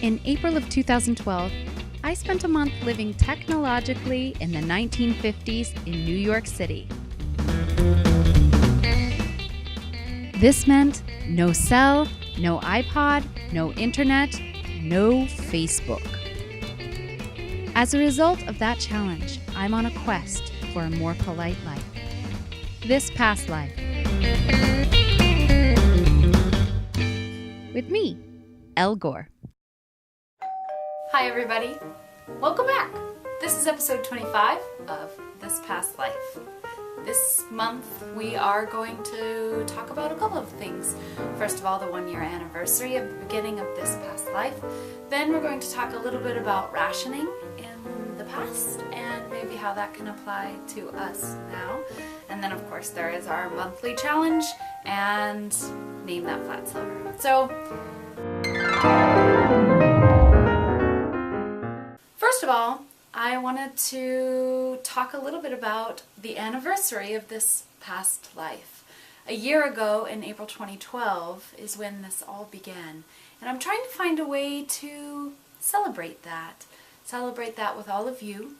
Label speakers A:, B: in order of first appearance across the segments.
A: In April of 2012, I spent a month living technologically in the 1950s in New York City. This meant no cell, no iPod, no internet, no Facebook. As a result of that challenge, I'm on a quest for a more polite life. This past life. With me, El Gore.
B: Hi everybody, welcome back. This is episode 25 of This Past Life. This month we are going to talk about a couple of things. First of all, the 1-year anniversary of the beginning of This Past Life. Then we're going to talk a little bit about rationing in the past and maybe how that can apply to us now. And then of course there is our monthly challenge and name that flat silver. So first of all, I wanted to talk a little bit about the anniversary of this past life. A year ago, in April 2012, is when this all began. And I'm trying to find a way to celebrate that. Celebrate that with all of you,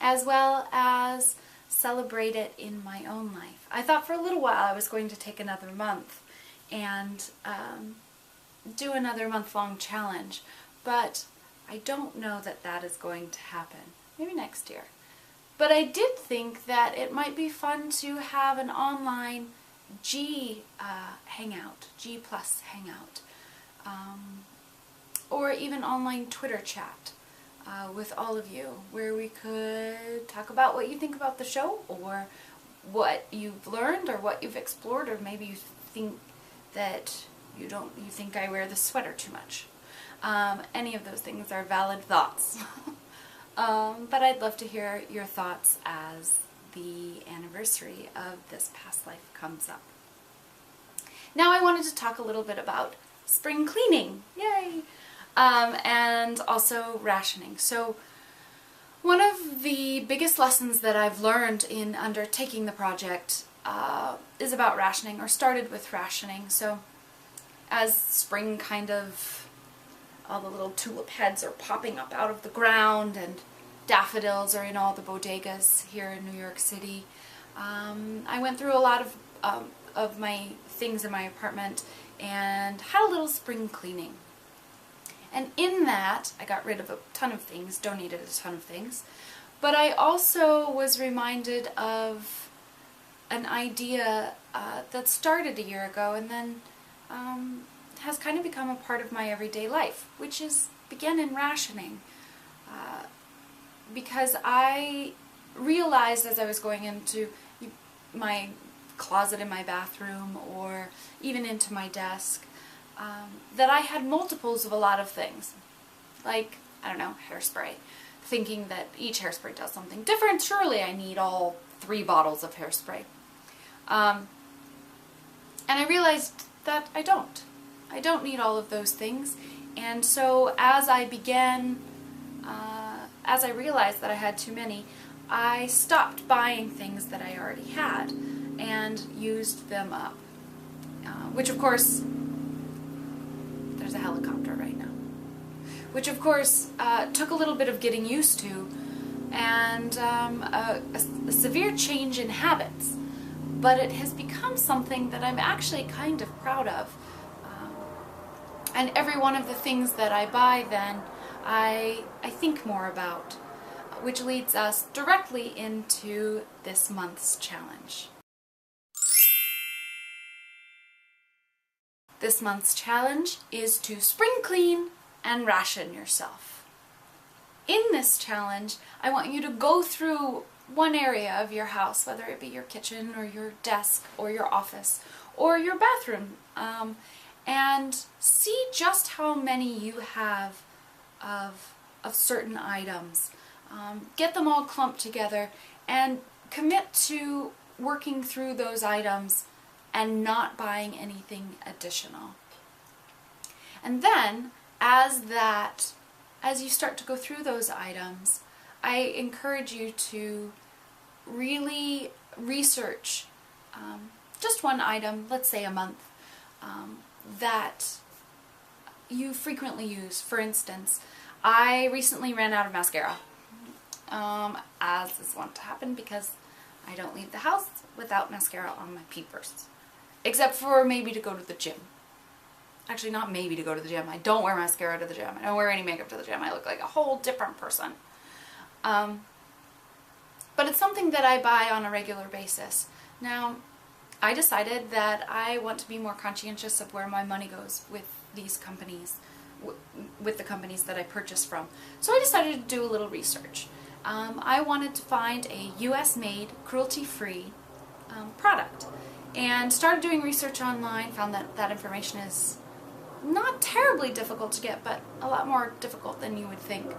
B: as well as celebrate it in my own life. I thought for a little while I was going to take another month and do another month-long challenge, but I don't know that that is going to happen. Maybe next year. But I did think that it might be fun to have an online G hangout, G plus hangout, or even online Twitter chat with all of you, where we could talk about what you think about the show, or what you've learned, or what you've explored, or maybe you think that you think I wear the sweater too much. Any of those things are valid thoughts. But I'd love to hear your thoughts as the anniversary of this past life comes up. Now I wanted to talk a little bit about spring cleaning. Yay! And also rationing. So one of the biggest lessons that I've learned in undertaking the project is about rationing, or started with rationing. So as spring kind of, all the little tulip heads are popping up out of the ground and daffodils are in all the bodegas here in New York City. I went through a lot of my things in my apartment and had a little spring cleaning. And in that, I got rid of a ton of things, donated a ton of things, but I also was reminded of an idea that started a year ago and then has kind of become a part of my everyday life, which began in rationing. Because I realized as I was going into my closet in my bathroom, or even into my desk, that I had multiples of a lot of things. Like, I don't know, hairspray. Thinking that each hairspray does something different. Surely I need all 3 bottles of hairspray. And I realized that I don't. I don't need all of those things, and so as I realized that I had too many, I stopped buying things that I already had and used them up. Which of course, there's a helicopter right now. Which of course took a little bit of getting used to, and a severe change in habits. But it has become something that I'm actually kind of proud of. And every one of the things that I buy then, I think more about, which leads us directly into this month's challenge. This month's challenge is to spring clean and ration yourself. In this challenge, I want you to go through one area of your house, whether it be your kitchen or your desk or your office or your bathroom, and see just how many you have of certain items. Get them all clumped together and commit to working through those items and not buying anything additional. And then, as you start to go through those items, I encourage you to really research just one item, let's say a month, that you frequently use. For instance, I recently ran out of mascara, as is wont to happen because I don't leave the house without mascara on my peepers. Except for maybe to go to the gym. Actually, not maybe to go to the gym. I don't wear mascara to the gym. I don't wear any makeup to the gym. I look like a whole different person. But it's something that I buy on a regular basis. Now, I decided that I want to be more conscientious of where my money goes with these companies, with the companies that I purchase from. So I decided to do a little research. I wanted to find a US-made, cruelty-free product. And started doing research online, found that that information is not terribly difficult to get, but a lot more difficult than you would think.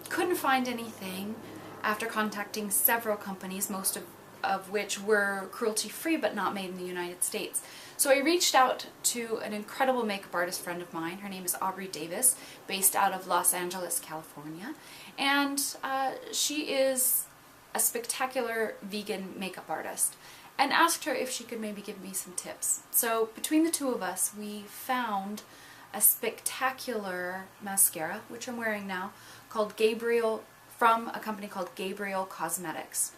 B: Couldn't find anything after contacting several companies, most of which were cruelty-free but not made in the United States. So I reached out to an incredible makeup artist friend of mine. Her name is Aubrey Davis, based out of Los Angeles, California. And she is a spectacular vegan makeup artist. And asked her if she could maybe give me some tips. So between the two of us, we found a spectacular mascara, which I'm wearing now, called Gabriel, from a company called Gabriel Cosmetics.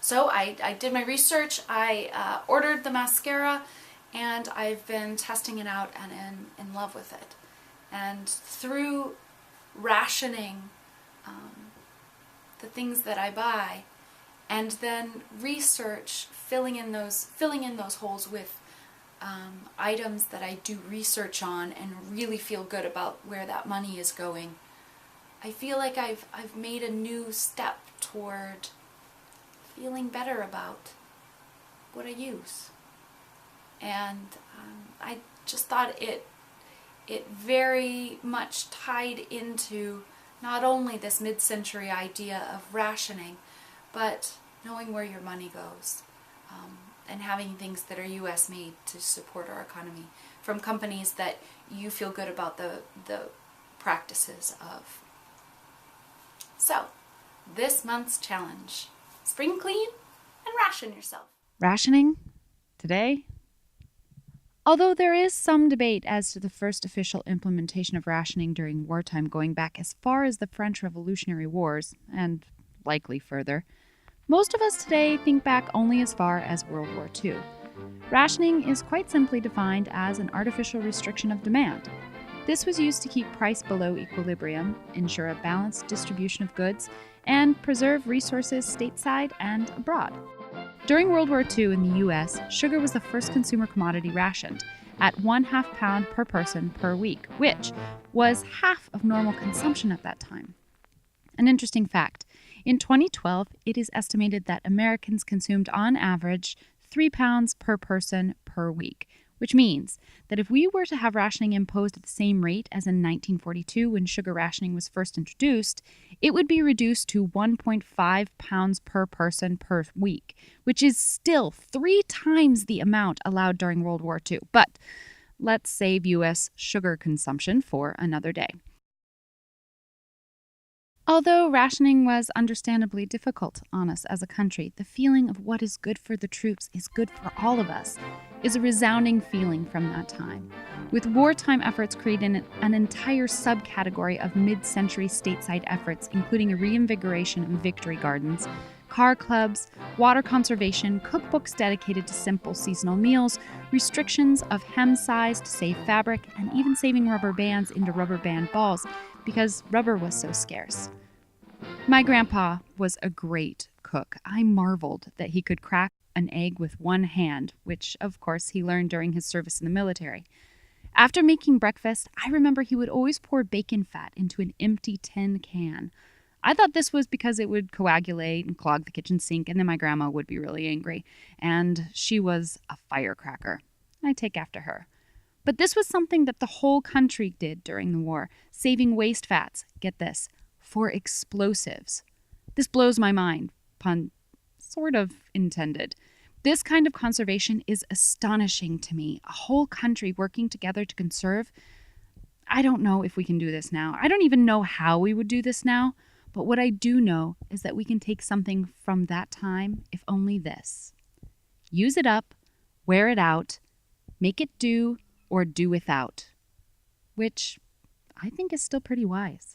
B: So I did my research, I ordered the mascara, and I've been testing it out and in love with it. And through rationing the things that I buy, and then research, filling in those holes with items that I do research on and really feel good about where that money is going. I feel like I've made a new step toward feeling better about what I use. And I just thought it very much tied into not only this mid-century idea of rationing, but knowing where your money goes, and having things that are U.S. made to support our economy from companies that you feel good about the practices of. So, this month's challenge: spring clean and ration yourself.
A: Rationing? Today? Although there is some debate as to the first official implementation of rationing during wartime going back as far as the French Revolutionary Wars, and likely further, most of us today think back only as far as World War II. Rationing is quite simply defined as an artificial restriction of demand. This was used to keep price below equilibrium, ensure a balanced distribution of goods, and preserve resources stateside and abroad. During World War II in the US, sugar was the first consumer commodity rationed at 1/2 pound per person per week, which was half of normal consumption at that time. An interesting fact: in 2012, it is estimated that Americans consumed on average 3 pounds per person per week, which means that if we were to have rationing imposed at the same rate as in 1942 when sugar rationing was first introduced, it would be reduced to 1.5 pounds per person per week, which is still 3 times the amount allowed during World War II. But let's save U.S. sugar consumption for another day. Although rationing was understandably difficult on us as a country, the feeling of what is good for the troops is good for all of us is a resounding feeling from that time. With wartime efforts creating an entire subcategory of mid-century stateside efforts, including a reinvigoration of victory gardens, car clubs, water conservation, cookbooks dedicated to simple seasonal meals, restrictions of hem size to save fabric, and even saving rubber bands into rubber band balls because rubber was so scarce. My grandpa was a great cook. I marveled that he could crack an egg with one hand, which, of course, he learned during his service in the military. After making breakfast, I remember he would always pour bacon fat into an empty tin can. I thought this was because it would coagulate and clog the kitchen sink, and then my grandma would be really angry. And she was a firecracker. I take after her. But this was something that the whole country did during the war, saving waste fats, get this, for explosives. This blows my mind, pun sort of intended. This kind of conservation is astonishing to me. A whole country working together to conserve. I don't know if we can do this now. I don't even know how we would do this now. But what I do know is that we can take something from that time, if only this. Use it up, wear it out, make it do or do without, which I think is still pretty wise.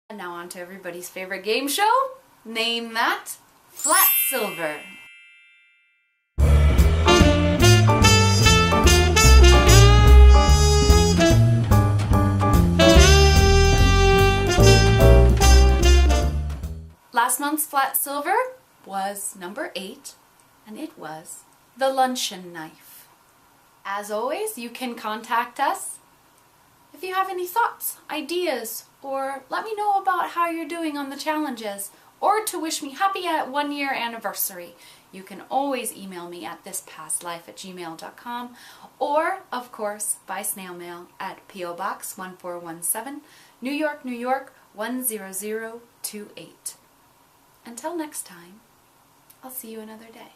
B: And now on to everybody's favorite game show. Name that Flat Silver. Last month's Flat Silver was number 8, and it was the luncheon knife. As always, you can contact us if you have any thoughts, ideas, or let me know about how you're doing on the challenges, or to wish me happy 1-year anniversary. You can always email me at thispastlife@gmail.com, or, of course, by snail mail at P.O. Box 1417, New York, New York 10028. Until next time, I'll see you another day.